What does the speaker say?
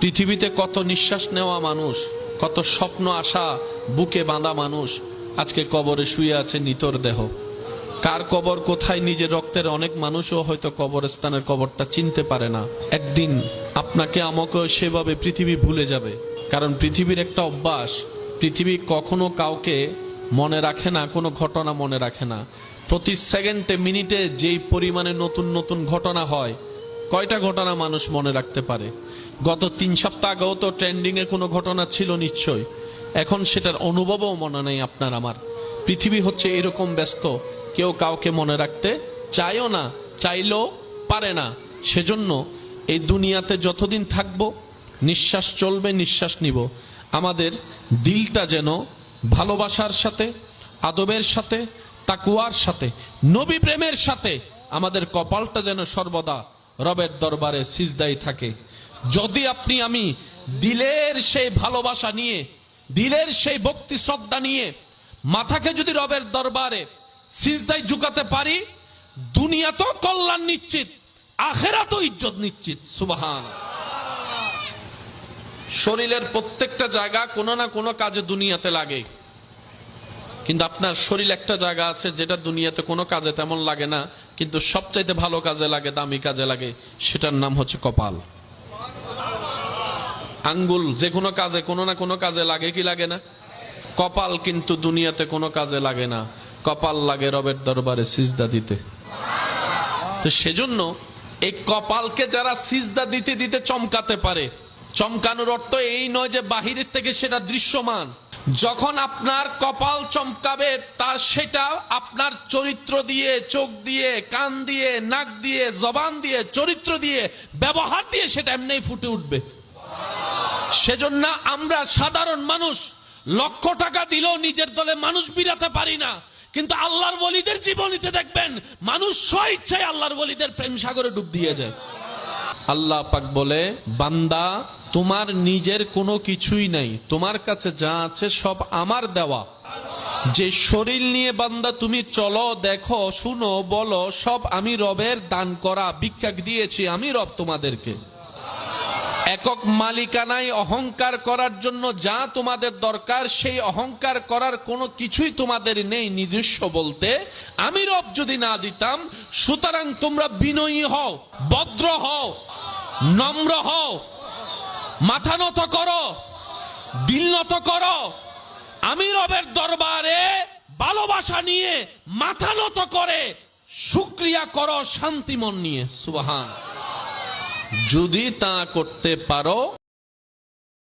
পৃথিবীতে কত নিঃশ্বাস নেওয়া মানুষ, কত স্বপ্ন আশা বুকে বাঁধা মানুষ আজকে কবরে শুয়ে আছে নিতর দেহ। কার কবর কোথায় নিজের রক্তের অনেক মানুষও হয়তো কবরস্থানের কবরটা চিনতে পারে না। একদিন আপনাকে আমাকেও সেভাবে পৃথিবী ভুলে যাবে। কারণ পৃথিবীর একটা অভ্যাস, পৃথিবী কখনো কাউকে মনে রাখে না, কোনো ঘটনা মনে রাখে না। প্রতি সেকেন্ডে মিনিটে যেই পরিমাণে নতুন নতুন ঘটনা হয়, কয়টা ঘটনা মানুষ মনে রাখতে পারে? গত 3 সপ্তাহ আগেও তো ট্রেন্ডিং এর কোনো ঘটনা ছিল নিশ্চয়, এখন সেটার অনুভবও মনে নেই আপনার আমার। পৃথিবী হচ্ছে এরকম ব্যস্ত, কেউ কাউকে মনে রাখতে চায়ও না, চাইলেও পারে না। সেজন্য এই দুনিয়াতে যতদিন থাকবো, নিঃশ্বাস চলবে, নিঃশ্বাস নিব, আমাদের দিলটা যেন ভালোবাসার সাথে, আদবের সাথে, তাকওয়ার সাথে, নবী প্রেমের সাথে, আমাদের কপালটা যেন সর্বদা রবের দরবারে সিজদায় থাকে। যদি আপনি আমি দিলের সেই ভালোবাসা নিয়ে, দিলের সেই ভক্তি শ্রদ্ধা নিয়ে মাথাকে যদি রবের দরবারে সিজদায় ঝুঁকাতে পারি, দুনিয়াতেও কল্যাণ নিশ্চিত, আখিরাতেও ইজ্জত নিশ্চিত। সুবহানাল্লাহ। শরীরের প্রত্যেকটা জায়গা কোনো না কোনো কাজে দুনিয়াতে লাগে, কিন্তু আপনার শরীর একটা জায়গা আছে যেটা দুনিয়াতে কোনো কাজে তেমন লাগে না, কিন্তু সবচাইতে ভালো কাজে লাগে, দামি কাজে লাগে, সেটার নাম হচ্ছে কপাল। আঙ্গুল যে কোনো কাজে, কোনো না কোনো কাজে লাগে কি লাগে না? কপাল কিন্তু দুনিয়াতে কোনো কাজে লাগে না, কপাল লাগে রবের দরবারে সিজদা দিতে। তো সেজন্য এই কপালকে যারা সিজদা দিতে দিতে চমকাতে পারে, চমকানোর অর্থ এই নয় যে বাহিরের থেকে সেটা দৃশ্যমান। যখন আপনার কপাল চমকাবে, তার সেটা আপনার চরিত্র দিয়ে, চোখ দিয়ে, কান দিয়ে, নাক দিয়ে, জবান দিয়ে, চরিত্র দিয়ে, ব্যবহার দিয়ে সেটা এমনিই ফুটে উঠবে। সেজন্য আমরা সাধারণ মানুষ লক্ষ টাকা দিলেও নিজের দলে মানুষ বিরাতে পারি না, কিন্তু আল্লাহর ওলিদের জীবনীতে দেখবেন মানুষ স্বইচ্ছায় আল্লাহর ওলিদের প্রেম সাগরে ডুব দিয়ে যায়। আল্লাহ পাক বলে, বান্দা তোমার নিজের কোনো কিছুই নাই, তোমার কাছে যা আছে সব আমার দেওয়া। যে শরীর নিয়ে বান্দা তুমি চলো, দেখো, শুনো, বলো, সব আমি রবের দান করা, ভিক্ষা দিয়েছি আমি রব তোমাদেরকে। একক মালিকানায় অহংকার করার জন্য যা তোমাদের দরকার, সেই অহংকার করার কোনো কিছুই তোমাদের নেই নিজস্ব বলতে, আমি রব যদি না দিতাম। সুতরাং তোমরা বিনয়ী হও, ভদ্র হও, নম্র হও, মাথা নত করো, দিল নত করো, আমি রবের দরবারে ভালোবাসা নিয়ে মাথা নত করে শুকরিয়া করো শান্তি মন নিয়ে। সুবহান। যদি তা করতে পারো